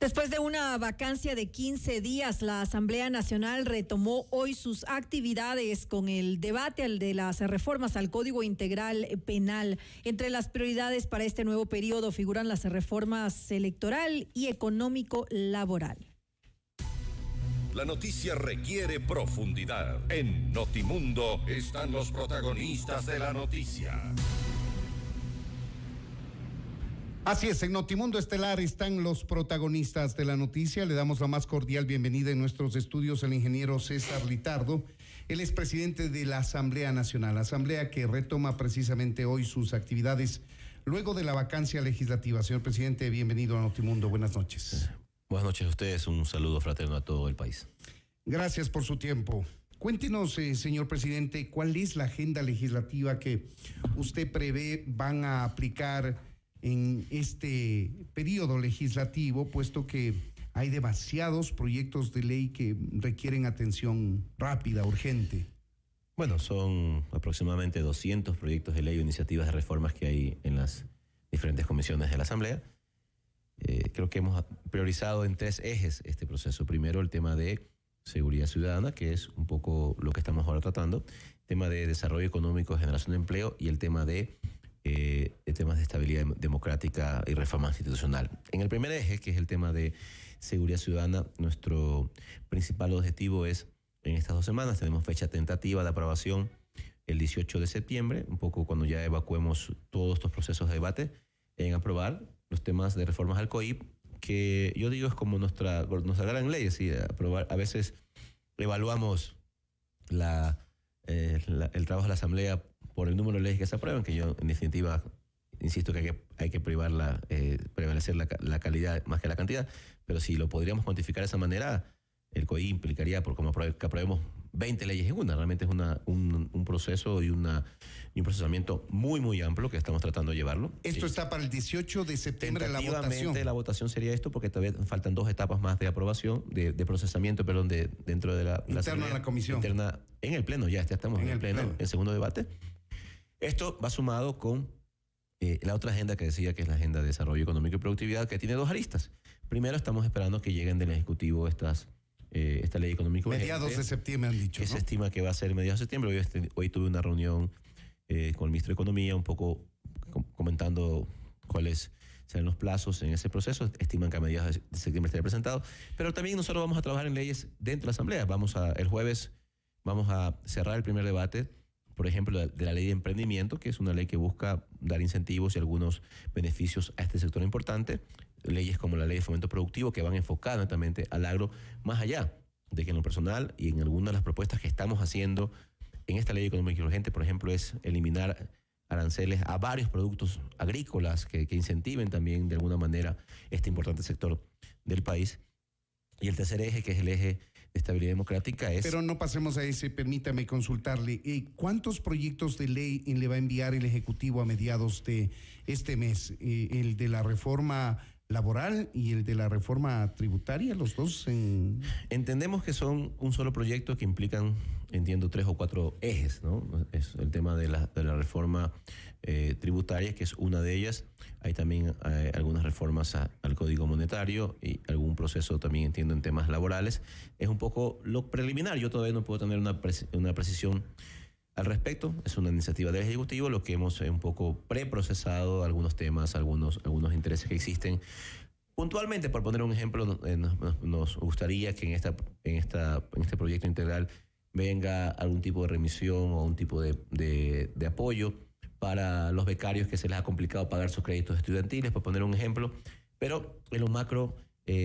Después de una vacancia de 15 días, la Asamblea Nacional retomó hoy sus actividades con el debate de las reformas al Código Integral Penal. Entre las prioridades para este nuevo periodo figuran las reformas electoral y económico-laboral. La noticia requiere profundidad. En Notimundo están los protagonistas de la noticia. Así es, en Notimundo Estelar están los protagonistas de la noticia. Le damos la más cordial bienvenida en nuestros estudios al ingeniero César Litardo. Él es presidente de la Asamblea Nacional, asamblea que retoma precisamente hoy sus actividades luego de la vacancia legislativa. Señor presidente, bienvenido a Notimundo. Buenas noches. Buenas noches a ustedes, un saludo fraterno a todo el país. Gracias por su tiempo. Cuéntenos, señor presidente, ¿cuál es la agenda legislativa que usted prevé van a aplicar en este periodo legislativo, puesto que hay demasiados proyectos de ley que requieren atención rápida, urgente? Bueno, son aproximadamente 200 proyectos de ley o iniciativas de reformas que hay en las diferentes comisiones de la Asamblea. Creo que hemos priorizado en 3 ejes este proceso. Primero, el tema de seguridad ciudadana, que es un poco lo que estamos ahora tratando, el tema de desarrollo económico, generación de empleo y el tema de temas de estabilidad democrática y reforma institucional. En el primer eje, que es el tema de seguridad ciudadana, nuestro principal objetivo es, en estas 2 semanas, tenemos fecha tentativa de aprobación el 18 de septiembre, un poco cuando ya evacuemos todos estos procesos de debate, en aprobar los temas de reformas al COIP, que yo digo es como nuestra gran ley, es decir, aprobar. A veces evaluamos el trabajo de la Asamblea por el número de leyes que se aprueban, que yo en definitiva insisto que hay que prevalecer la calidad más que la cantidad, pero si lo podríamos cuantificar de esa manera, el COI implicaría que aprobemos 20 leyes en una. Realmente es un proceso y un procesamiento muy, muy amplio que estamos tratando de llevarlo. Esto está para el 18 de septiembre la votación. Tentativamente la votación sería esto, porque todavía faltan 2 etapas más de aprobación, de procesamiento, dentro de la interna de la comisión. Interna en el pleno, ya estamos en el pleno, el segundo debate. Esto va sumado con la otra agenda que decía, que es la agenda de desarrollo económico y productividad, que tiene 2 aristas. Primero, estamos esperando que lleguen del Ejecutivo esta ley económica. Mediados de septiembre han dicho, que ¿no? Se estima que va a ser mediados de septiembre. Hoy tuve una reunión con el ministro de Economía, un poco comentando cuáles serán los plazos en ese proceso. Estiman que a mediados de septiembre estará presentado. Pero también nosotros vamos a trabajar en leyes dentro de la Asamblea. El jueves vamos a cerrar el primer debate, por ejemplo, de la ley de emprendimiento, que es una ley que busca dar incentivos y algunos beneficios a este sector importante. Leyes como la ley de fomento productivo, que van enfocadas netamente al agro, más allá de que en lo personal y en algunas de las propuestas que estamos haciendo en esta ley económica urgente, por ejemplo, es eliminar aranceles a varios productos agrícolas que incentiven también de alguna manera este importante sector del país. Y el tercer eje, que es el eje de estabilidad democrática, es... Pero no pasemos a ese, permítame consultarle. ¿Cuántos proyectos de ley le va a enviar el Ejecutivo a mediados de este mes? ¿El de la reforma laboral y el de la reforma tributaria, los dos Entendemos que son un solo proyecto que implican, entiendo, 3 o 4 ejes, ¿no? Es el tema de la reforma tributaria, que es una de ellas. Hay también algunas reformas al Código Monetario y algún proceso también, entiendo, en temas laborales. Es un poco lo preliminar. Yo todavía no puedo tener una precisión al respecto. Es una iniciativa del Ejecutivo, lo que hemos un poco preprocesado algunos temas, algunos intereses que existen. Puntualmente, por poner un ejemplo, nos gustaría que en este proyecto integral venga algún tipo de remisión o un tipo de apoyo para los becarios que se les ha complicado pagar sus créditos estudiantiles, por poner un ejemplo. Pero en lo macro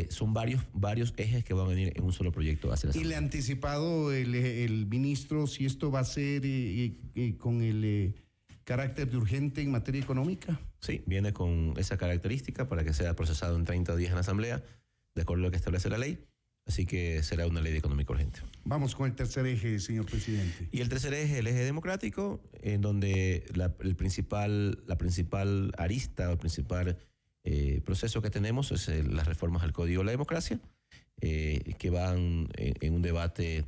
son varios ejes que van a venir en un solo proyecto hacia la Asamblea. ¿Y le ha anticipado el ministro si esto va a ser con el carácter de urgente en materia económica? Sí, viene con esa característica para que sea procesado en 30 días en la Asamblea, de acuerdo a lo que establece la ley. Así que será una ley de económica urgente. Vamos con el tercer eje, señor presidente. Y el tercer eje, el eje democrático, en donde la principal arista o el principal proceso que tenemos es las reformas al Código de la Democracia, que van en un debate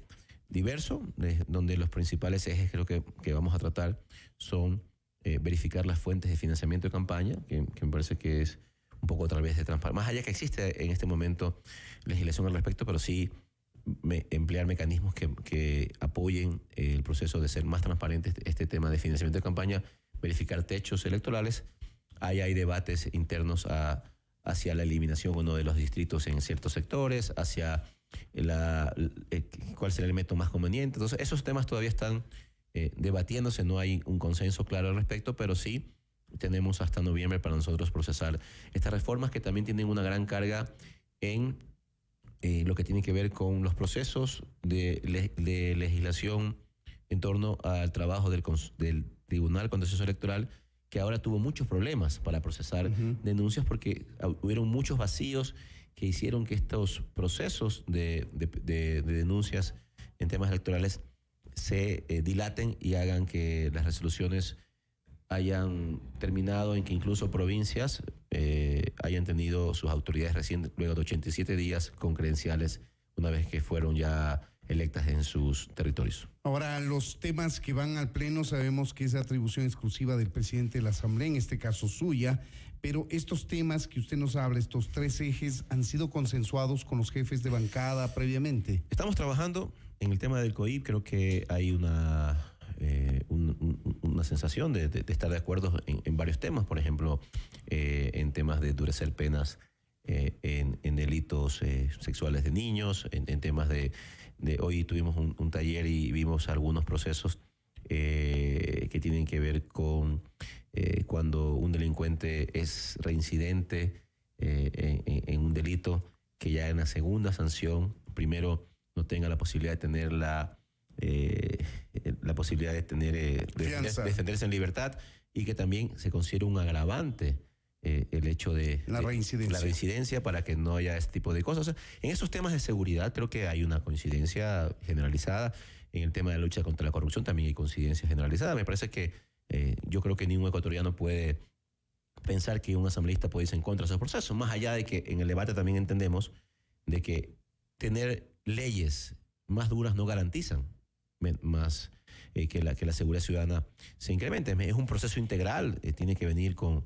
diverso, donde los principales ejes creo que vamos a tratar son verificar las fuentes de financiamiento de campaña, que me parece que es un poco tal vez de transparencia. Más allá que existe en este momento legislación al respecto, pero sí emplear mecanismos que apoyen el proceso de ser más transparente este tema de financiamiento de campaña, verificar techos electorales. Hay debates internos hacia la eliminación o no de los distritos en ciertos sectores, hacia cuál será el método más conveniente. Entonces, esos temas todavía están debatiéndose, no hay un consenso claro al respecto, pero sí tenemos hasta noviembre para nosotros procesar estas reformas que también tienen una gran carga en lo que tiene que ver con los procesos de legislación en torno al trabajo del Tribunal Contencioso Electoral, que ahora tuvo muchos problemas para procesar denuncias porque hubieron muchos vacíos que hicieron que estos procesos de denuncias en temas electorales se dilaten y hagan que las resoluciones hayan terminado en que incluso provincias hayan tenido sus autoridades recién luego de 87 días con credenciales una vez que fueron ya electas en sus territorios. Ahora, los temas que van al Pleno sabemos que es atribución exclusiva del presidente de la Asamblea, en este caso suya, pero estos temas que usted nos habla, estos 3 ejes, ¿han sido consensuados con los jefes de bancada previamente? Estamos trabajando en el tema del COIP, creo que hay una sensación de estar de acuerdo en varios temas, por ejemplo, en temas de endurecer penas en delitos sexuales de niños, en temas de hoy tuvimos un taller y vimos algunos procesos que tienen que ver con cuando un delincuente es reincidente en un delito, que ya en la segunda sanción, primero no tenga la posibilidad de tener defenderse en libertad, y que también se considere un agravante el hecho de la reincidencia para que no haya este tipo de cosas. O sea, en estos temas de seguridad creo que hay una coincidencia generalizada. En el tema de la lucha contra la corrupción también hay coincidencia generalizada. Me parece que yo creo que ningún ecuatoriano puede pensar que un asambleísta puede irse en contra de esos procesos, más allá de que en el debate también entendemos de que tener leyes más duras no garantizan más que la seguridad ciudadana se incremente. Es un proceso integral, tiene que venir con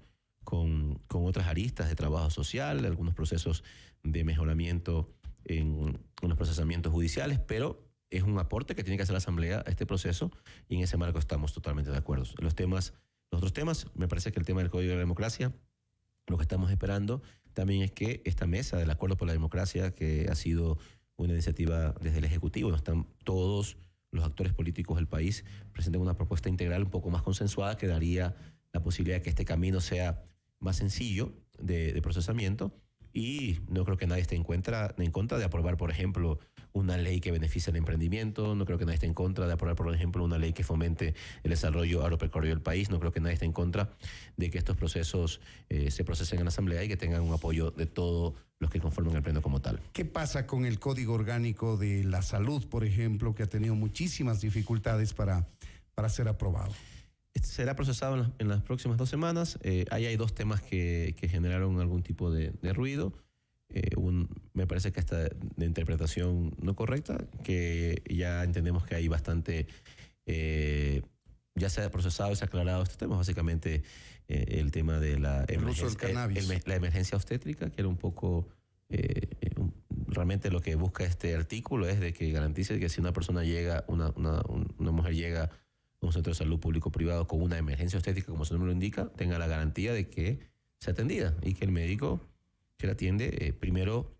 otras aristas de trabajo social, algunos procesos de mejoramiento en los procesamientos judiciales, pero es un aporte que tiene que hacer la Asamblea a este proceso, y en ese marco estamos totalmente de acuerdo. Los otros temas, me parece que el tema del Código de la Democracia, lo que estamos esperando también es que esta mesa del Acuerdo por la Democracia, que ha sido una iniciativa desde el Ejecutivo, donde están todos los actores políticos del país, presenten una propuesta integral un poco más consensuada que daría la posibilidad de que este camino sea más sencillo de procesamiento, y no creo que nadie esté en contra de aprobar, por ejemplo, una ley que beneficie el emprendimiento. No creo que nadie esté en contra de aprobar, por ejemplo, una ley que fomente el desarrollo agropecuario del país. No creo que nadie esté en contra de que estos procesos se procesen en la Asamblea y que tengan un apoyo de todos los que conforman el Pleno como tal. ¿Qué pasa con el Código Orgánico de la Salud, por ejemplo, que ha tenido muchísimas dificultades para ser aprobado? Será procesado en las próximas 2 semanas. Ahí hay 2 temas que generaron algún tipo de ruido. Me parece que esta de interpretación no correcta, que ya entendemos que hay bastante, ya se ha procesado y se ha aclarado estos temas. Básicamente el tema de la emergencia obstétrica, que era un poco, realmente lo que busca este artículo es de que garantice que si una persona llega, una mujer llega un centro de salud público-privado con una emergencia obstétrica, como su nombre lo indica, tenga la garantía de que sea atendida, y que el médico que la atiende primero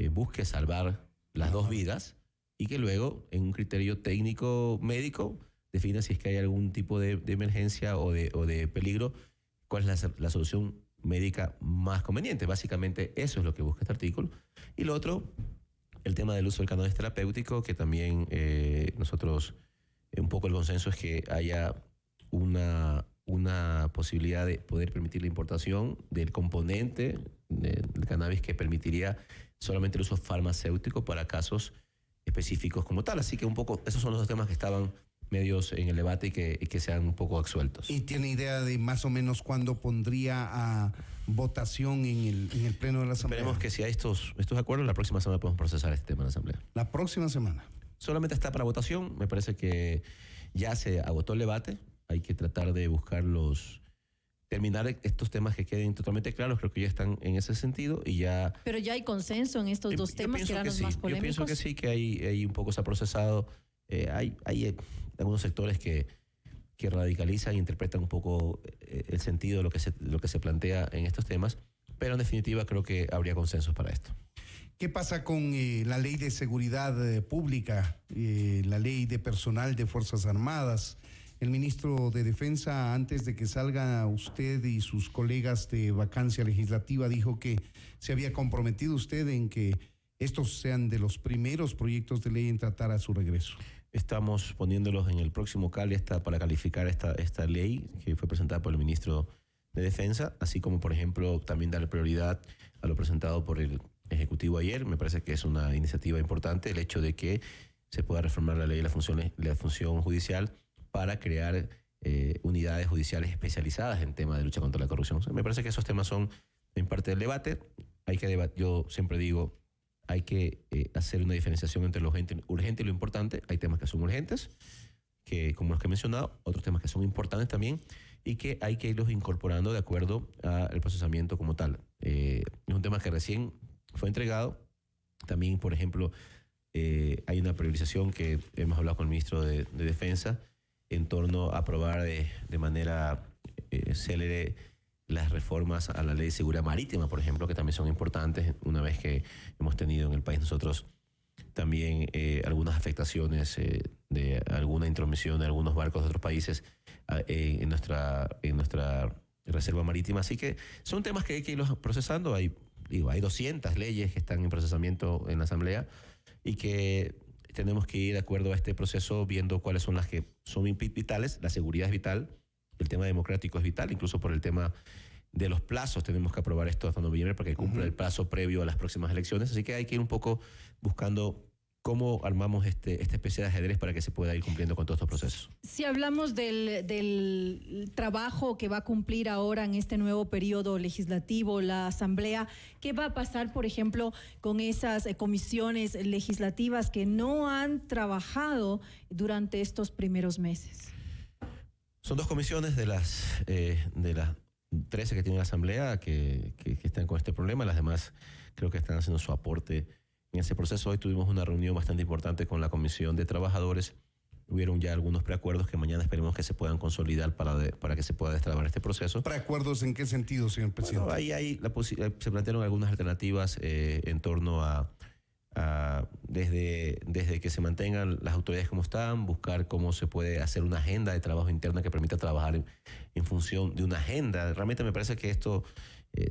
busque salvar las 2 vidas, y que luego, en un criterio técnico médico, defina si es que hay algún tipo de emergencia o de peligro, cuál es la solución médica más conveniente. Básicamente eso es lo que busca este artículo. Y lo otro, el tema del uso del cannabis terapéutico, que también nosotros... un poco el consenso es que haya una posibilidad de poder permitir la importación del componente del cannabis que permitiría solamente el uso farmacéutico para casos específicos como tal. Así que un poco esos son los 2 temas que estaban medios en el debate y que sean un poco absueltos. ¿Y tiene idea de más o menos cuándo pondría a votación en el Pleno de la Asamblea? Esperemos que si hay estos acuerdos, la próxima semana podemos procesar este tema en la Asamblea. La próxima semana. Solamente está para votación. Me parece que ya se agotó el debate. Hay que tratar de buscar los terminar estos temas que queden totalmente claros. Creo que ya están en ese sentido y ya... Pero ya hay consenso en estos dos temas que eran los más polémicos. Yo pienso que sí, que hay un poco se ha procesado. Hay algunos sectores que radicalizan e interpretan un poco el sentido de lo que se plantea en estos temas, pero en definitiva creo que habría consenso para esto. ¿Qué pasa con la ley de seguridad pública, la ley de personal de Fuerzas Armadas? El ministro de Defensa, antes de que salga usted y sus colegas de vacancia legislativa, dijo que se había comprometido usted en que estos sean de los primeros proyectos de ley en tratar a su regreso. Estamos poniéndolos en el próximo CALI para calificar esta ley que fue presentada por el ministro de Defensa, así como, por ejemplo, también darle prioridad a lo presentado por el Ejecutivo ayer. Me parece que es una iniciativa importante el hecho de que se pueda reformar la ley de la función judicial para crear unidades judiciales especializadas en temas de lucha contra la corrupción. O sea, me parece que esos temas son en parte del debate. Yo siempre digo, hay que hacer una diferenciación entre lo urgente y lo importante. Hay temas que son urgentes, como los que he mencionado, otros temas que son importantes también y que hay que irlos incorporando de acuerdo al procesamiento como tal. Es un tema que recién fue entregado. También, por ejemplo, hay una priorización que hemos hablado con el ministro de Defensa en torno a aprobar de manera célere las reformas a la ley de seguridad marítima, por ejemplo, que también son importantes, una vez que hemos tenido en el país nosotros también algunas afectaciones de alguna intromisión de algunos barcos de otros países en nuestra reserva marítima. Así que son temas que hay que irlos procesando. Hay 200 leyes que están en procesamiento en la Asamblea y que tenemos que ir de acuerdo a este proceso viendo cuáles son las que son vitales. La seguridad es vital, el tema democrático es vital, incluso por el tema de los plazos tenemos que aprobar esto hasta noviembre para que cumpla el plazo previo a las próximas elecciones. Así que hay que ir un poco buscando cómo armamos esta especie de ajedrez para que se pueda ir cumpliendo con todos estos procesos. Si hablamos del trabajo que va a cumplir ahora en este nuevo periodo legislativo, la Asamblea, ¿qué va a pasar, por ejemplo, con esas comisiones legislativas que no han trabajado durante estos primeros meses? Son dos comisiones de las 13 que tiene la Asamblea que están con este problema. Las demás creo que están haciendo su aporte en ese proceso. Hoy tuvimos una reunión bastante importante con la Comisión de Trabajadores. Hubieron ya algunos preacuerdos que mañana esperemos que se puedan consolidar para que se pueda destrabar este proceso. ¿Preacuerdos en qué sentido, señor presidente? Bueno, ahí se plantearon algunas alternativas en torno a desde que se mantengan las autoridades como están, buscar cómo se puede hacer una agenda de trabajo interna que permita trabajar en función de una agenda. Realmente me parece que esto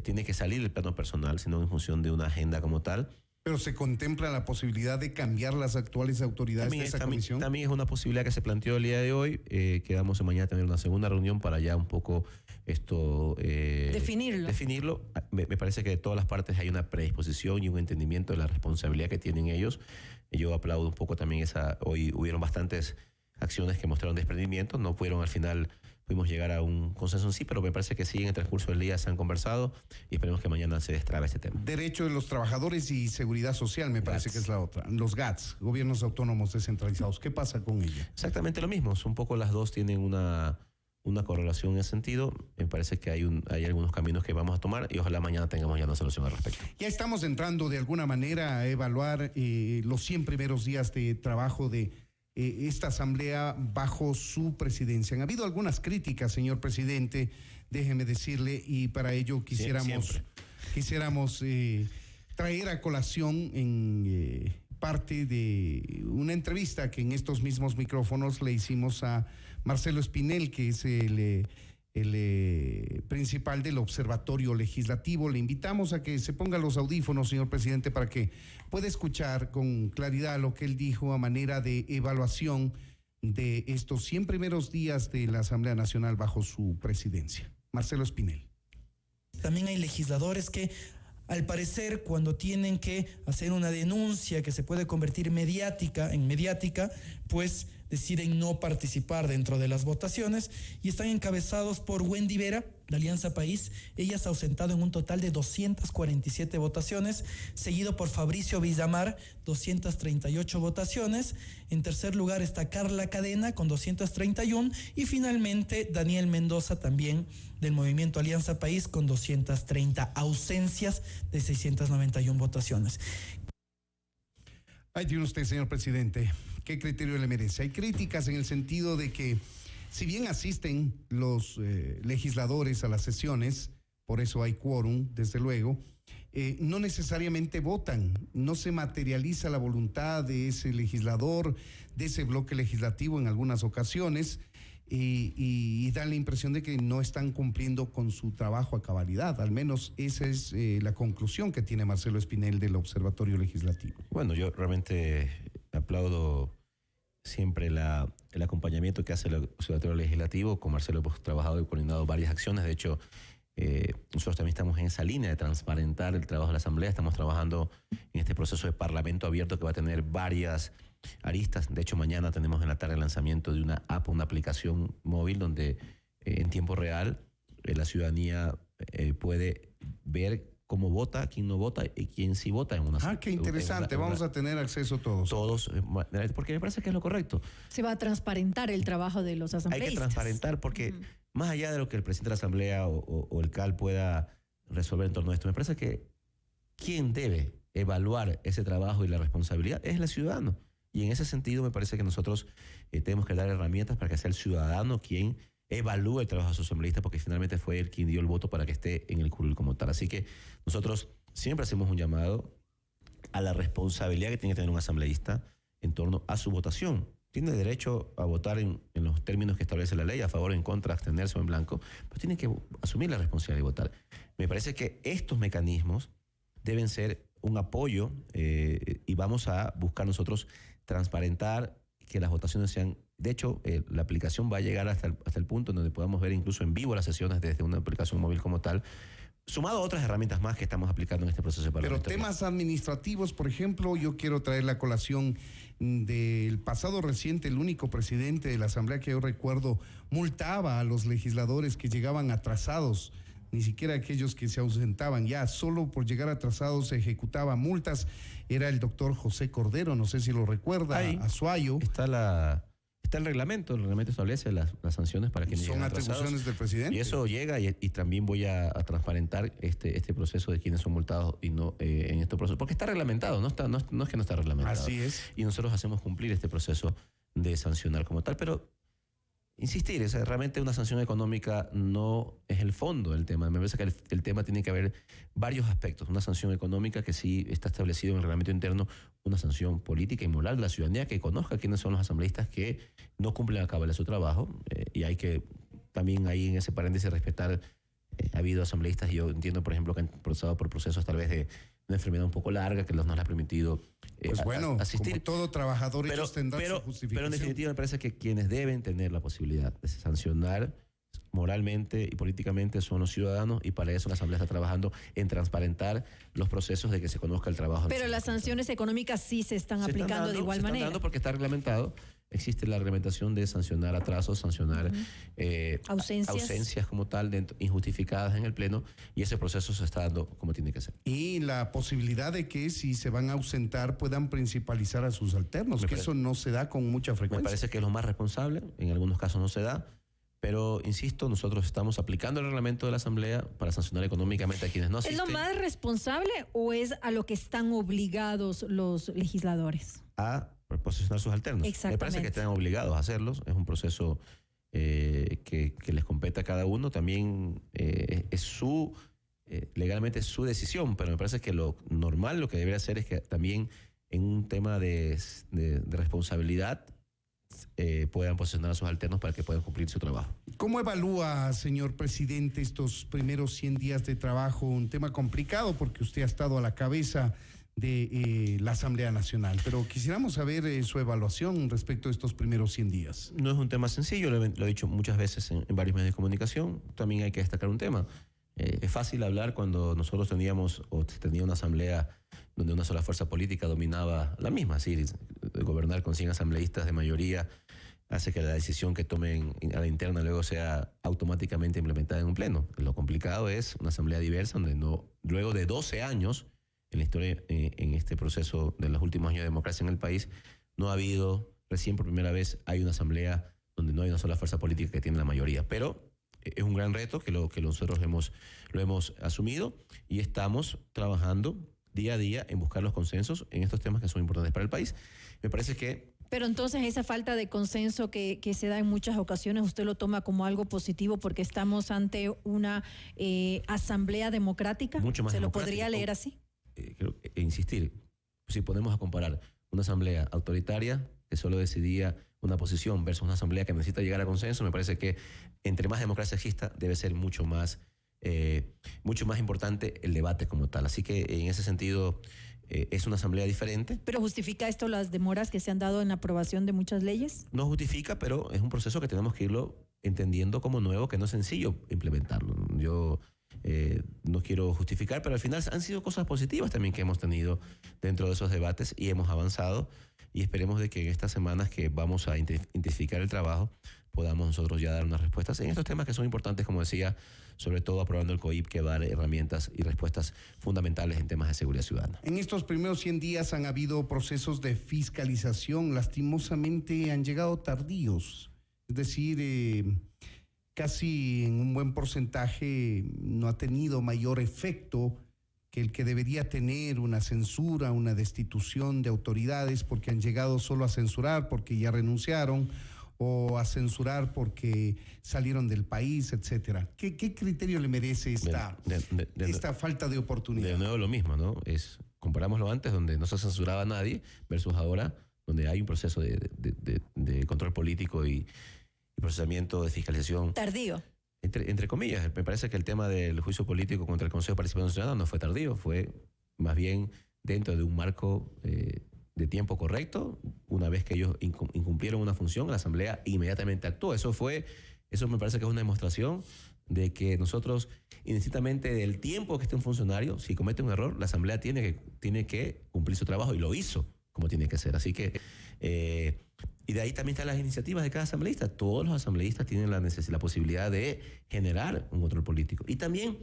tiene que salir del plano personal, sino en función de una agenda como tal. ¿Pero se contempla la posibilidad de cambiar las actuales autoridades de esa comisión? También es una posibilidad que se planteó el día de hoy. Quedamos mañana a tener una segunda reunión para ya un poco esto... Definirlo. Me parece que de todas las partes hay una predisposición y un entendimiento de la responsabilidad que tienen ellos. Yo aplaudo un poco también hoy hubieron bastantes acciones que mostraron desprendimiento. No pudieron al final... Pudimos llegar a un consenso en sí, pero me parece que sí, en el transcurso del día se han conversado y esperemos que mañana se destrabe este tema. Derecho de los trabajadores y seguridad social, me parece que es la otra. Los GATS, gobiernos autónomos descentralizados. ¿Qué pasa con ella? Exactamente lo mismo. Un poco las dos tienen una correlación en ese sentido. Me parece que hay algunos caminos que vamos a tomar y ojalá mañana tengamos ya una solución al respecto. Ya estamos entrando de alguna manera a evaluar los 100 primeros días de trabajo de esta asamblea bajo su presidencia. Han habido algunas críticas, señor presidente, déjeme decirle, y para ello quisiéramos traer a colación en parte de una entrevista que en estos mismos micrófonos le hicimos a Marcelo Espinel, que es el principal del Observatorio Legislativo. Le invitamos a que se ponga los audífonos, señor presidente, para que pueda escuchar con claridad lo que él dijo a manera de evaluación de estos 100 primeros días de la Asamblea Nacional bajo su presidencia. Marcelo Espinel. También hay legisladores que, al parecer, cuando tienen que hacer una denuncia que se puede convertir en mediática, pues deciden no participar dentro de las votaciones y están encabezados por Wendy Vera, de Alianza País. Ella se ha ausentado en un total de 247 votaciones, seguido por Fabricio Villamar, 238 votaciones. En tercer lugar está Carla Cadena con 231 y finalmente Daniel Mendoza, también del Movimiento Alianza País, con 230 ausencias de 691 votaciones. Ahí tiene usted, señor presidente. ¿Qué criterio le merece? Hay críticas en el sentido de que, si bien asisten los legisladores a las sesiones, por eso hay quórum, desde luego, no necesariamente votan, no se materializa la voluntad de ese legislador, de ese bloque legislativo en algunas ocasiones, y dan la impresión de que no están cumpliendo con su trabajo a cabalidad. Al menos esa es la conclusión que tiene Marcelo Espinel del Observatorio Legislativo. Bueno, yo realmente aplaudo siempre el acompañamiento que hace el Observatorio Legislativo. Con Marcelo hemos trabajado y coordinado varias acciones. De hecho, nosotros también estamos en esa línea de transparentar el trabajo de la Asamblea. Estamos trabajando en este proceso de Parlamento Abierto que va a tener varias aristas. De hecho, mañana tenemos en la tarde el lanzamiento de una app, una aplicación móvil donde en tiempo real la ciudadanía puede ver cómo vota, quién no vota y quién sí vota en una. Qué interesante. Vamos a tener acceso todos. Todos, porque me parece que es lo correcto. Se va a transparentar el trabajo de los asambleístas. Hay que transparentar porque más allá de lo que el presidente de la Asamblea o el CAL pueda resolver en torno a esto, me parece que quien debe evaluar ese trabajo y la responsabilidad es el ciudadano. Y en ese sentido me parece que nosotros tenemos que dar herramientas para que sea el ciudadano quien evalúe el trabajo de su asambleísta, porque finalmente fue él quien dio el voto para que esté en el curul como tal. Así que nosotros siempre hacemos un llamado a la responsabilidad que tiene que tener un asambleísta en torno a su votación. Tiene derecho a votar en los términos que establece la ley, a favor, en contra, abstenerse o en blanco, pero tiene que asumir la responsabilidad de votar. Me parece que estos mecanismos deben ser un apoyo y vamos a buscar nosotros transparentar que las votaciones sean. De hecho, la aplicación va a llegar hasta el punto en donde podamos ver incluso en vivo las sesiones desde una aplicación móvil como tal, sumado a otras herramientas más que estamos aplicando en este proceso de Parlamento. Pero temas administrativos, por ejemplo, yo quiero traer la colación del pasado reciente. El único presidente de la Asamblea que yo recuerdo multaba a los legisladores que llegaban atrasados, ni siquiera aquellos que se ausentaban, ya solo por llegar atrasados se ejecutaba multas. Era el doctor José Cordero, no sé si lo recuerda, Azuayo. Está el reglamento establece las sanciones para quienes llegan atrasados. Son atribuciones del presidente. Y eso llega y también voy a transparentar este proceso de quienes son multados y no en este proceso. Porque está reglamentado, no es que no está reglamentado. Así es. Y nosotros hacemos cumplir este proceso de sancionar como tal, pero insistir, realmente una sanción económica no es el fondo del tema. Me parece que el tema tiene que haber varios aspectos. Una sanción económica que sí está establecido en el reglamento interno, una sanción política y moral de la ciudadanía que conozca quiénes son los asambleístas que no cumplen a cabalidad su trabajo, y hay que también ahí en ese paréntesis respetar. Ha habido asambleístas, y yo entiendo, por ejemplo, que han pasado por procesos tal vez de una enfermedad un poco larga que no les ha permitido asistir. Como todo trabajador tendrá su justificación. Pero en definitiva me parece que quienes deben tener la posibilidad de sancionar moralmente y políticamente son los ciudadanos, y para eso la Asamblea está trabajando en transparentar los procesos de que se conozca el trabajo. Pero las sanciones económicas sí se están aplicando de igual manera. Se están dando porque está reglamentado. Existe la reglamentación de sancionar atrasos, sancionar ausencias como tal, injustificadas en el Pleno, y ese proceso se está dando como tiene que ser. Y la posibilidad de que si se van a ausentar puedan principalizar a sus alternos, eso no se da con mucha frecuencia. Me parece que es lo más responsable, en algunos casos no se da, pero insisto, nosotros estamos aplicando el reglamento de la Asamblea para sancionar económicamente a quienes no asisten. ¿Es lo más responsable o es a lo que están obligados los legisladores? A posicionar sus alternos. Me parece que están obligados a hacerlos. Es un proceso que les compete a cada uno. También legalmente es su decisión, pero me parece que lo normal, lo que debería hacer es que también en un tema de responsabilidad puedan posicionar a sus alternos para que puedan cumplir su trabajo. ¿Cómo evalúa, señor presidente, estos primeros 100 días de trabajo? Un tema complicado porque usted ha estado a la cabeza de la Asamblea Nacional, pero quisiéramos saber su evaluación respecto a estos primeros 100 días. No es un tema sencillo, lo he dicho muchas veces en varios medios de comunicación. También hay que destacar un tema. Es fácil hablar cuando nosotros tenía una asamblea donde una sola fuerza política dominaba la misma, es decir, gobernar con 100 asambleístas de mayoría hace que la decisión que tomen a la interna luego sea automáticamente implementada en un pleno. Lo complicado es una asamblea diversa donde luego de 12 años en la historia, en este proceso de los últimos años de democracia en el país, no ha habido, recién por primera vez hay una asamblea donde no hay una sola fuerza política que tiene la mayoría. Pero es un gran reto que nosotros lo hemos asumido y estamos trabajando día a día en buscar los consensos en estos temas que son importantes para el país. Me parece que... Pero entonces esa falta de consenso que se da en muchas ocasiones, ¿usted lo toma como algo positivo porque estamos ante una asamblea democrática? Mucho más ¿Se lo democrática. podría leer así? Insistir, si ponemos a comparar una asamblea autoritaria que solo decidía una posición versus una asamblea que necesita llegar a consenso, me parece que entre más democracia exista debe ser mucho más importante el debate como tal. Así que en ese sentido es una asamblea diferente. ¿Pero justifica esto las demoras que se han dado en la aprobación de muchas leyes? No justifica, pero es un proceso que tenemos que irlo entendiendo como nuevo, que no es sencillo implementarlo. Yo no quiero justificar, pero al final han sido cosas positivas también que hemos tenido dentro de esos debates y hemos avanzado y esperemos de que en estas semanas que vamos a intensificar el trabajo podamos nosotros ya dar unas respuestas en estos temas que son importantes, como decía, sobre todo aprobando el COIP, que va a dar herramientas y respuestas fundamentales en temas de seguridad ciudadana. En estos primeros 100 días han habido procesos de fiscalización, lastimosamente han llegado tardíos, es decir, casi en un buen porcentaje no ha tenido mayor efecto que el que debería tener una censura, una destitución de autoridades porque han llegado solo a censurar porque ya renunciaron o a censurar porque salieron del país, etcétera. ¿Qué criterio le merece esta falta de oportunidad? De nuevo lo mismo, ¿no? Comparámoslo antes donde no se censuraba a nadie versus ahora donde hay un proceso de control político y procesamiento de fiscalización. Tardío. Entre comillas, me parece que el tema del juicio político contra el Consejo de Participación Ciudadana no fue tardío, fue más bien dentro de un marco de tiempo correcto. Una vez que ellos incumplieron una función, la Asamblea inmediatamente actuó. Eso me parece que es una demostración de que nosotros, indistintamente del tiempo que esté un funcionario, si comete un error, la Asamblea tiene que cumplir su trabajo y lo hizo como tiene que ser. Así que... y de ahí también están las iniciativas de cada asambleísta. Todos los asambleístas tienen la posibilidad de generar un control político. Y también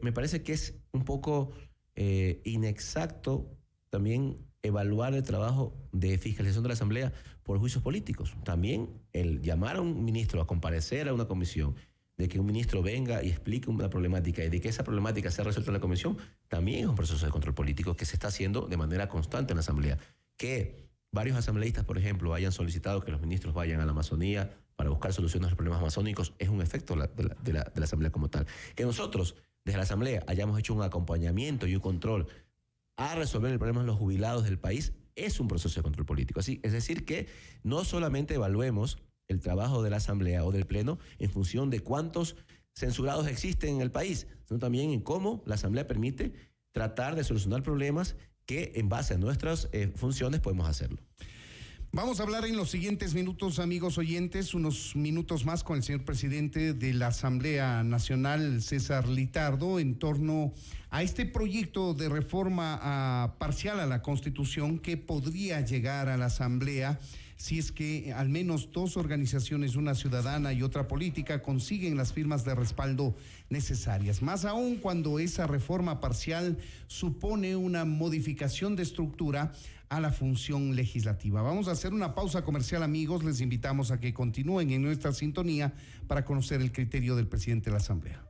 me parece que es un poco inexacto también evaluar el trabajo de fiscalización de la asamblea por juicios políticos. También el llamar a un ministro a comparecer a una comisión, de que un ministro venga y explique una problemática y de que esa problemática sea resuelta en la comisión, también es un proceso de control político que se está haciendo de manera constante en la asamblea. Que varios asambleístas, por ejemplo, hayan solicitado que los ministros vayan a la Amazonía para buscar soluciones a los problemas amazónicos es un efecto de la asamblea como tal. Que nosotros, desde la asamblea, hayamos hecho un acompañamiento y un control a resolver el problema de los jubilados del país es un proceso de control político. Así, es decir, que no solamente evaluemos el trabajo de la asamblea o del pleno en función de cuántos censurados existen en el país, sino también en cómo la asamblea permite tratar de solucionar problemas que en base a nuestras funciones podemos hacerlo. Vamos a hablar en los siguientes minutos, amigos oyentes, unos minutos más con el señor presidente de la Asamblea Nacional, César Litardo, en torno a este proyecto de reforma parcial a la Constitución que podría llegar a la Asamblea si es que al menos dos organizaciones, una ciudadana y otra política, consiguen las firmas de respaldo necesarias. Más aún cuando esa reforma parcial supone una modificación de estructura a la función legislativa. Vamos a hacer una pausa comercial, amigos. Les invitamos a que continúen en nuestra sintonía para conocer el criterio del presidente de la Asamblea.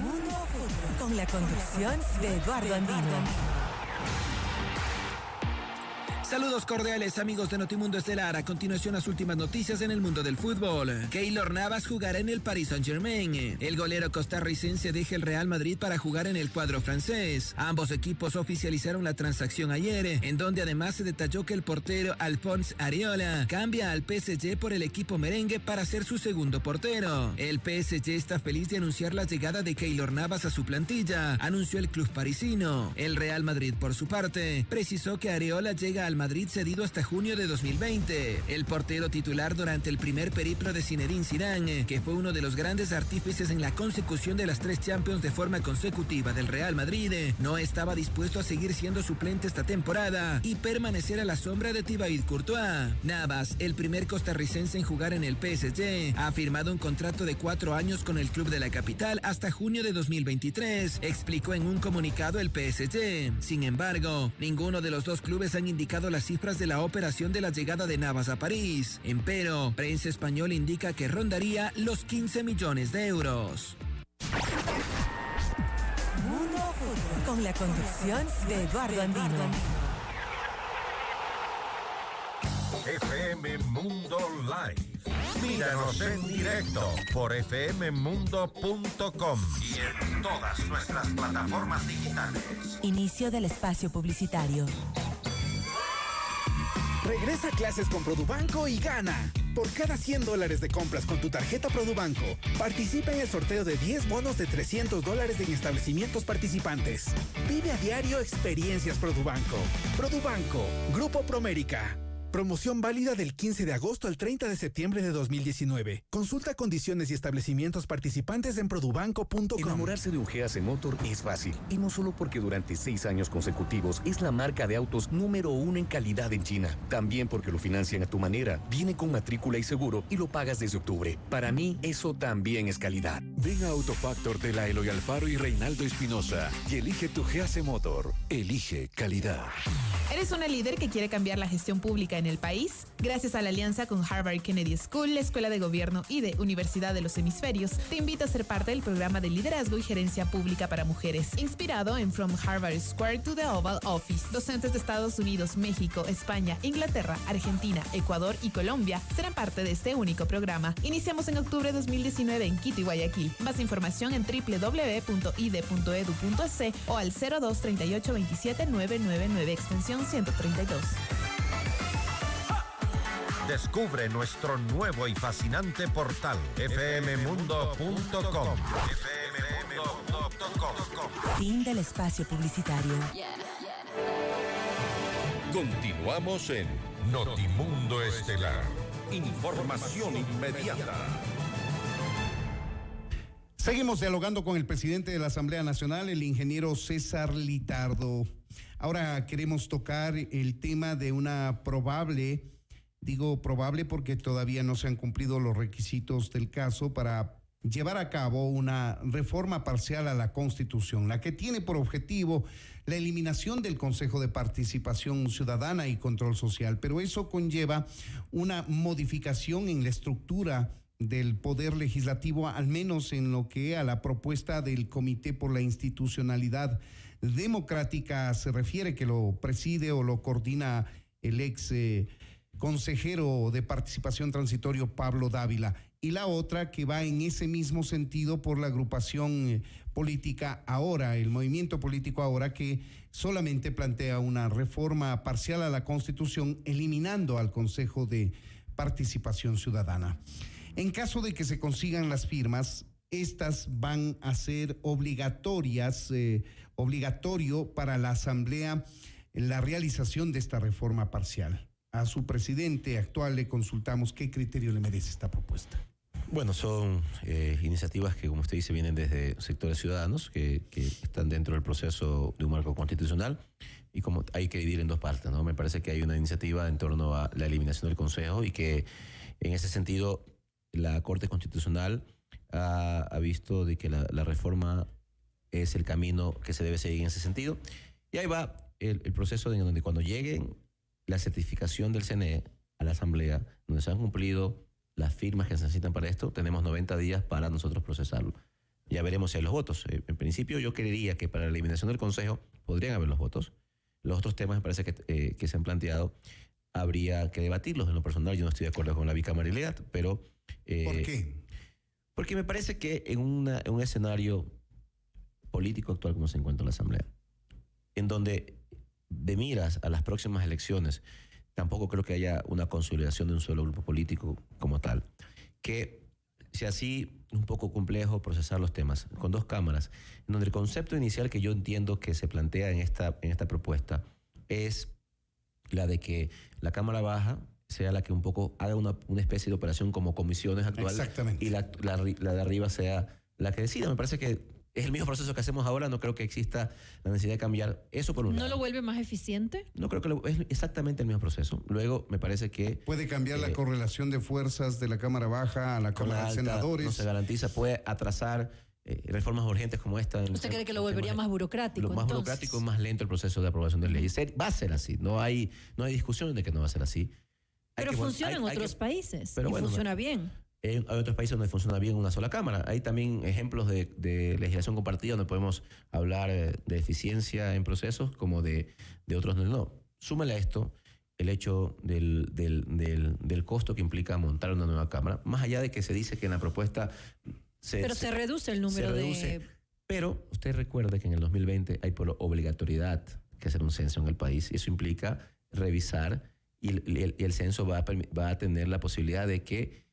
Mundo Fútbol, con la conducción de Eduardo Andino. Saludos cordiales, amigos de Notimundo Estelar. A continuación, las últimas noticias en el mundo del fútbol. Keylor Navas jugará en el Paris Saint-Germain. El golero costarricense deja el Real Madrid para jugar en el cuadro francés. Ambos equipos oficializaron la transacción ayer, en donde además se detalló que el portero Alphonse Areola cambia al PSG por el equipo merengue para ser su segundo portero. El PSG está feliz de anunciar la llegada de Keylor Navas a su plantilla, anunció el club parisino. El Real Madrid, por su parte, precisó que Areola llega al Real Madrid cedido hasta junio de 2020. El portero titular durante el primer periplo de Zinedine Zidane, que fue uno de los grandes artífices en la consecución de las 3 Champions de forma consecutiva del Real Madrid, no estaba dispuesto a seguir siendo suplente esta temporada y permanecer a la sombra de Thibaut Courtois. Navas, el primer costarricense en jugar en el PSG, ha firmado un contrato de 4 años con el club de la capital hasta junio de 2023, explicó en un comunicado el PSG. Sin embargo, ninguno de los dos clubes han indicado las cifras de la operación de la llegada de Navas a París. Empero, prensa española indica que rondaría los 15 millones de euros. Mundo Fútbol, con la conducción de Eduardo Andino. FM Mundo Live. Míranos en directo por fmmundo.com y en todas nuestras plataformas digitales. Inicio del espacio publicitario. Regresa a clases con Produbanco y gana. Por cada $100 de compras con tu tarjeta Produbanco, participa en el sorteo de 10 bonos de $300 en establecimientos participantes. Vive a diario experiencias Produbanco. Produbanco, Grupo Promérica. Promoción válida del 15 de agosto al 30 de septiembre de 2019. Consulta condiciones y establecimientos participantes en produbanco.com. Enamorarse de un GAC Motor es fácil. Y no solo porque durante 6 años consecutivos es la marca de autos número 1 en calidad en China. También porque lo financian a tu manera. Viene con matrícula y seguro y lo pagas desde octubre. Para mí, eso también es calidad. Ven a Autofactor de la Eloy Alfaro y Reinaldo Espinosa y elige tu GAC Motor. Elige calidad. ¿Eres una líder que quiere cambiar la gestión pública en el país? Gracias a la alianza con Harvard Kennedy School, la Escuela de Gobierno y de Universidad de los Hemisferios, te invito a ser parte del programa de liderazgo y gerencia pública para mujeres, inspirado en From Harvard Square to the Oval Office. Docentes de Estados Unidos, México, España, Inglaterra, Argentina, Ecuador y Colombia serán parte de este único programa. Iniciamos en octubre de 2019 en Quito y Guayaquil. Más información en www.ide.edu.es o al 02 38 27 999 extensión 132. Descubre nuestro nuevo y fascinante portal fmmundo.com. Fin del espacio publicitario. Continuamos en Notimundo Estelar. Información inmediata. Seguimos dialogando con el presidente de la Asamblea Nacional, el ingeniero César Litardo. Ahora queremos tocar el tema de una probable, digo probable porque todavía no se han cumplido los requisitos del caso para llevar a cabo una reforma parcial a la Constitución, la que tiene por objetivo la eliminación del Consejo de Participación Ciudadana y Control Social, pero eso conlleva una modificación en la estructura del Poder Legislativo, al menos en lo que a la propuesta del Comité por la Institucionalidad Democrática se refiere, que lo preside o lo coordina el ex consejero de Participación Transitorio Pablo Dávila, y la otra que va en ese mismo sentido por la agrupación política Ahora, el movimiento político Ahora, que solamente plantea una reforma parcial a la Constitución, eliminando al Consejo de Participación Ciudadana. En caso de que se consigan las firmas, estas van a ser obligatorio para la Asamblea la realización de esta reforma parcial. A su presidente actual le consultamos qué criterio le merece esta propuesta. Bueno, son iniciativas que, como usted dice, vienen desde sectores ciudadanos que están dentro del proceso de un marco constitucional, y como hay que dividir en dos partes, ¿no? Me parece que hay una iniciativa en torno a la eliminación del Consejo y que en ese sentido la Corte Constitucional ha visto de que la reforma es el camino que se debe seguir en ese sentido. Y ahí va el proceso de donde cuando lleguen la certificación del CNE a la Asamblea, donde se han cumplido las firmas que se necesitan para esto, tenemos 90 días para nosotros procesarlo. Ya veremos si hay los votos. En principio yo creería que para la eliminación del Consejo podrían haber los votos. Los otros temas me parece que se han planteado habría que debatirlos. En lo personal yo no estoy de acuerdo con la bicameralidad, pero... ¿Por qué? Porque me parece que en un escenario político actual como se encuentra la Asamblea, en donde de miras a las próximas elecciones, tampoco creo que haya una consolidación de un solo grupo político como tal, que sea así un poco complejo procesar los temas con dos cámaras, en donde el concepto inicial que yo entiendo que se plantea en esta propuesta es la de que la Cámara Baja sea la que un poco haga una especie de operación como comisiones actual. Exactamente. Y la de arriba sea la que decida. Me parece que es el mismo proceso que hacemos ahora. No creo que exista la necesidad de cambiar eso por un lado. ¿No lo vuelve más eficiente? No creo que es exactamente el mismo proceso. Luego me parece que... Puede cambiar la correlación de fuerzas de la Cámara Baja a la Cámara de Senadores. No se garantiza, puede atrasar reformas urgentes como esta. ¿Usted cree que lo volvería más burocrático? Lo más burocrático, más lento el proceso de aprobación de leyes. Va a ser así. No hay discusión de que no va a ser así. Pero funciona en otros países y bueno, funciona bien. Hay otros países donde funciona bien una sola cámara. Hay también ejemplos de legislación compartida donde podemos hablar de eficiencia en procesos como de otros donde no. Súmale a esto el hecho del costo que implica montar una nueva cámara, más allá de que se dice que en la propuesta se reduce el número de... Pero usted recuerde que en el 2020 hay por obligatoriedad que hacer un censo en el país y eso implica revisar y el censo va a tener la posibilidad de que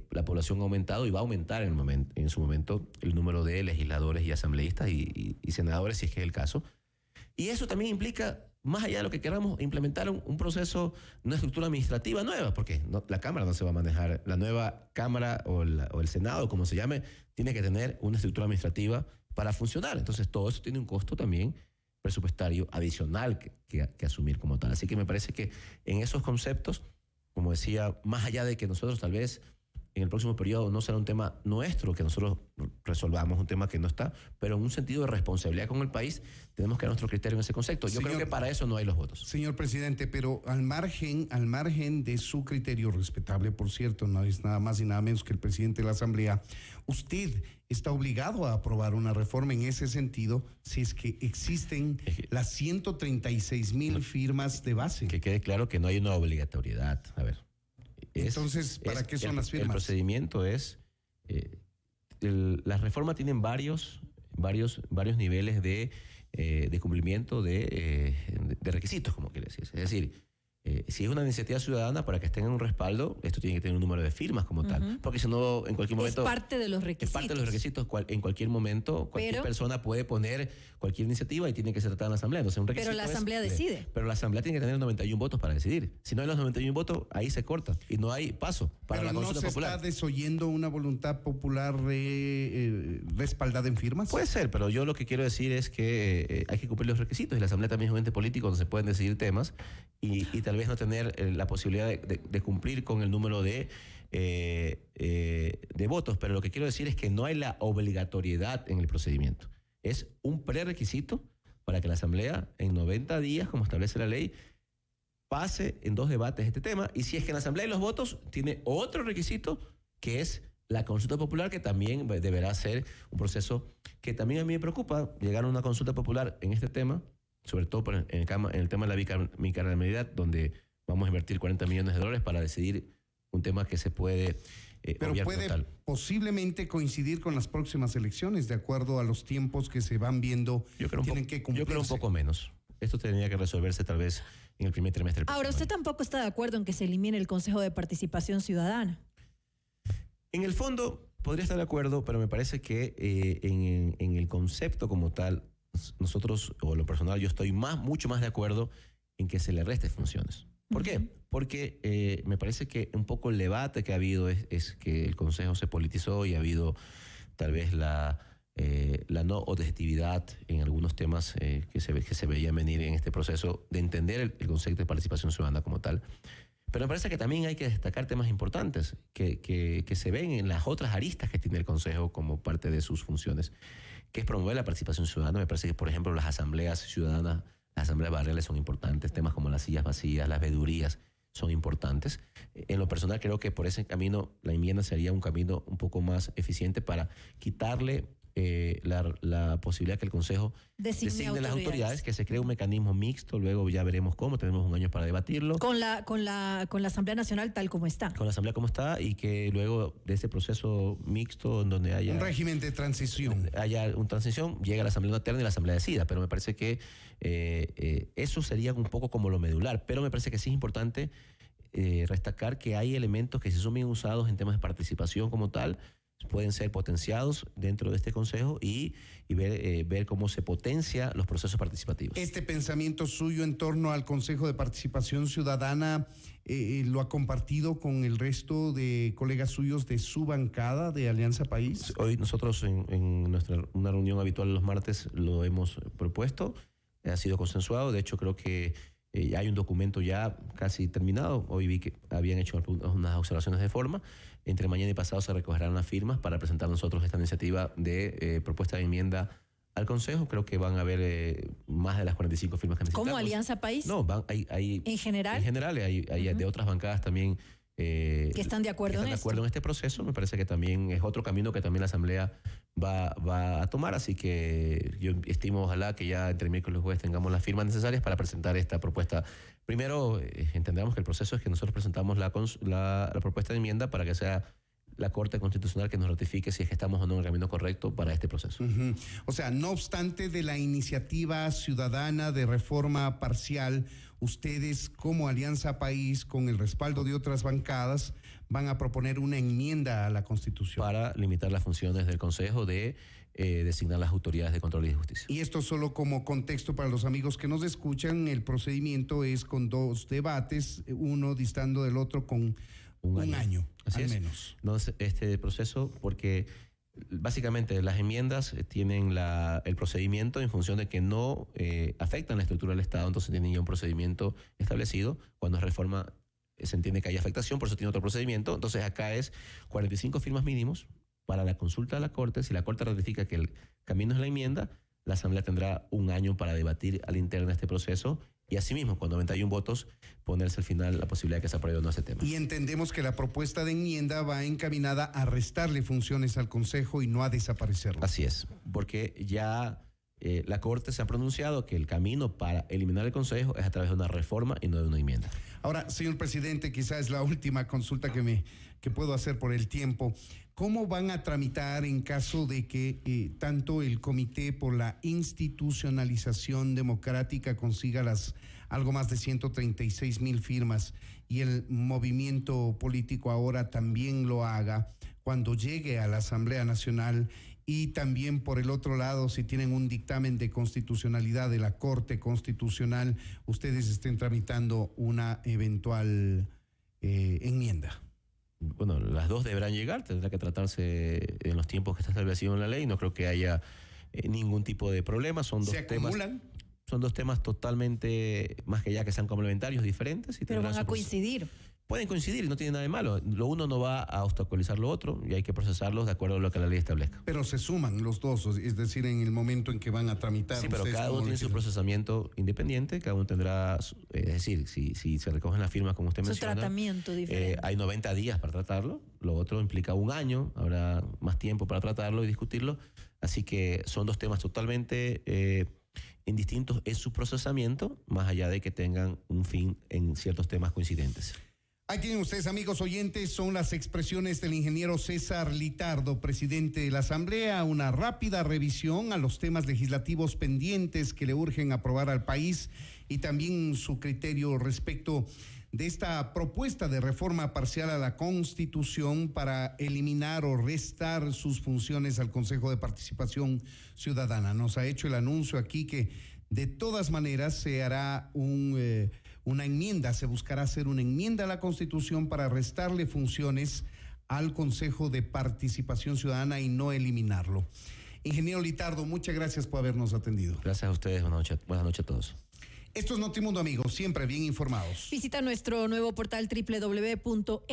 la población ha aumentado y va a aumentar en su momento el número de legisladores y asambleístas y senadores, si es que es el caso. Y eso también implica, más allá de lo que queramos, implementar un proceso, una estructura administrativa nueva, porque la Cámara no se va a manejar. La nueva Cámara o el Senado, como se llame, tiene que tener una estructura administrativa para funcionar. Entonces todo eso tiene un costo también presupuestario adicional que asumir como tal. Así que me parece que en esos conceptos, como decía, más allá de que nosotros tal vez en el próximo periodo no será un tema nuestro que nosotros resolvamos, un tema que no está, pero en un sentido de responsabilidad con el país tenemos que dar nuestro criterio en ese concepto. Yo creo que para eso no hay los votos. Señor presidente, pero al margen de su criterio respetable, por cierto, no es nada más y nada menos que el presidente de la Asamblea, usted está obligado a aprobar una reforma en ese sentido si es que existen las 136,000 firmas de base. Que quede claro que no hay una obligatoriedad. A ver. Entonces, ¿para qué son las firmas? El procedimiento es... las reformas tienen varios niveles de cumplimiento de requisitos, como quiere decir. Es decir, si es una iniciativa ciudadana, para que tengan un respaldo, esto tiene que tener un número de firmas como tal. Porque si no, en cualquier momento... Es parte de los requisitos. Es parte de los requisitos. En cualquier momento, cualquier persona puede poner cualquier iniciativa y tiene que ser tratada en la Asamblea. Entonces, un requisito pero la Asamblea decide. Pero la Asamblea tiene que tener 91 votos para decidir. Si no hay los 91 votos, ahí se corta. Y no hay paso para la consulta popular. ¿Pero no se está desoyendo una voluntad popular respaldada en firmas? Puede ser, pero yo lo que quiero decir es que hay que cumplir los requisitos. Y la Asamblea también es un ente político donde se pueden decidir temas y tal vez no tener la posibilidad de cumplir con el número de votos, pero lo que quiero decir es que no hay la obligatoriedad en el procedimiento. Es un prerequisito para que la Asamblea en 90 días, como establece la ley, pase en 2 debates este tema, y si es que en la Asamblea hay los votos, tiene otro requisito que es la consulta popular, que también deberá ser un proceso que también a mí me preocupa, llegar a una consulta popular en este tema, sobre todo en el tema de la bicameralidad, donde vamos a invertir $40 millones para decidir un tema que se puede pero puede posiblemente coincidir con las próximas elecciones, de acuerdo a los tiempos que se van viendo. Tienen que cumplirse. Yo creo un poco menos. Esto tendría que resolverse tal vez en el primer trimestre. Ahora, ¿usted tampoco está de acuerdo en que se elimine el Consejo de Participación Ciudadana? En el fondo, podría estar de acuerdo, pero me parece que en el concepto como tal, nosotros, o en lo personal, yo estoy mucho más de acuerdo en que se le reste funciones. ¿Por qué? Porque me parece que un poco el debate que ha habido es que el Consejo se politizó y ha habido tal vez la no objetividad en algunos temas que se veían venir en este proceso de entender el concepto de participación ciudadana como tal. Pero me parece que también hay que destacar temas importantes que se ven en las otras aristas que tiene el Consejo como parte de sus funciones, que es promover la participación ciudadana. Me parece que, por ejemplo, las asambleas ciudadanas, las asambleas barriales son importantes, temas como las sillas vacías, las vedurías son importantes. En lo personal creo que por ese camino la enmienda sería un camino un poco más eficiente para quitarle la posibilidad que el Consejo designe las autoridades, que se cree un mecanismo mixto, luego ya veremos cómo, tenemos un año para debatirlo. Con la Asamblea Nacional tal como está. Con la Asamblea como está, y que luego de ese proceso mixto en donde haya... un régimen de transición. Haya una transición, llega a la Asamblea Interna y la Asamblea decida, pero me parece que eso sería un poco como lo medular, pero me parece que sí es importante destacar que hay elementos que si son bien usados en temas de participación como tal, pueden ser potenciados dentro de este consejo y ver cómo se potencia los procesos participativos. Este pensamiento suyo en torno al Consejo de Participación Ciudadana lo ha compartido con el resto de colegas suyos de su bancada de Alianza País. Hoy nosotros en una reunión habitual los martes lo hemos propuesto, ha sido consensuado. De hecho, creo que hay un documento ya casi terminado. Hoy vi que habían hecho unas observaciones de forma. Entre mañana y pasado se recogerán las firmas para presentar nosotros esta iniciativa de propuesta de enmienda al Consejo. Creo que van a haber más de las 45 firmas que necesitamos. ¿Cómo Alianza País? No, hay ¿En general? En general, hay de otras bancadas también que están de acuerdo en este proceso. Me parece que también es otro camino que también la Asamblea va a tomar, así que yo estimo ojalá que ya entre miércoles y jueves tengamos las firmas necesarias para presentar esta propuesta. Primero, entendamos que el proceso es que nosotros presentamos la propuesta de enmienda para que sea la Corte Constitucional que nos ratifique si es que estamos o no en el camino correcto para este proceso. O sea, no obstante de la iniciativa ciudadana de reforma parcial, ustedes como Alianza País, con el respaldo de otras bancadas, van a proponer una enmienda a la Constitución. Para limitar las funciones del Consejo de designar las autoridades de control y de justicia. Y esto solo como contexto para los amigos que nos escuchan, el procedimiento es con 2 debates, uno distando del otro con un año Así al es. menos. No, este proceso, porque básicamente las enmiendas tienen el procedimiento en función de que no afectan la estructura del Estado, entonces tienen ya un procedimiento establecido. Cuando es reforma se entiende que hay afectación, por eso tiene otro procedimiento. Entonces acá es 45 firmas mínimos para la consulta a la Corte. Si la Corte ratifica que el camino es la enmienda, la Asamblea tendrá un año para debatir al interno este proceso y asimismo, con 91 votos, ponerse al final la posibilidad de que se apruebe o no ese tema. Y entendemos que la propuesta de enmienda va encaminada a restarle funciones al Consejo y no a desaparecerlo. Así es, porque ya la Corte se ha pronunciado que el camino para eliminar el Consejo es a través de una reforma y no de una enmienda. Ahora, señor presidente, quizás es la última consulta que puedo hacer por el tiempo. ¿Cómo van a tramitar en caso de que tanto el Comité por la Institucionalización Democrática consiga algo más de 136,000 firmas y el movimiento político ahora también lo haga cuando llegue a la Asamblea Nacional? Y también por el otro lado, si tienen un dictamen de constitucionalidad de la Corte Constitucional, ustedes estén tramitando una eventual enmienda. Bueno, las dos deberán llegar, tendrá que tratarse en los tiempos que está establecido en la ley. No creo que haya ningún tipo de problema. ¿Se acumulan? Son dos temas totalmente, más que ya que sean complementarios, diferentes. Pero van a coincidir. Pueden coincidir y no tiene nada de malo. Lo uno no va a obstaculizar lo otro y hay que procesarlos de acuerdo a lo que la ley establezca. Pero se suman los dos, es decir, en el momento en que van a tramitar. Sí, pero cada uno tiene su procesamiento independiente, cada uno tendrá, es decir, si se recogen las firmas como usted menciona. Su tratamiento diferente. Hay 90 días para tratarlo, lo otro implica un año, habrá más tiempo para tratarlo y discutirlo. Así que son dos temas totalmente indistintos en su procesamiento, más allá de que tengan un fin en ciertos temas coincidentes. Ahí tienen ustedes, amigos oyentes, son las expresiones del ingeniero César Litardo, presidente de la Asamblea, una rápida revisión a los temas legislativos pendientes que le urgen aprobar al país y también su criterio respecto de esta propuesta de reforma parcial a la Constitución para eliminar o restar sus funciones al Consejo de Participación Ciudadana. Nos ha hecho el anuncio aquí que de todas maneras se hará una enmienda, se buscará hacer una enmienda a la Constitución para restarle funciones al Consejo de Participación Ciudadana y no eliminarlo. Ingeniero Litardo, muchas gracias por habernos atendido. Gracias a ustedes, buenas noches a todos. Esto es Notimundo, amigos, siempre bien informados. Visita nuestro nuevo portal www.fmmundo.com.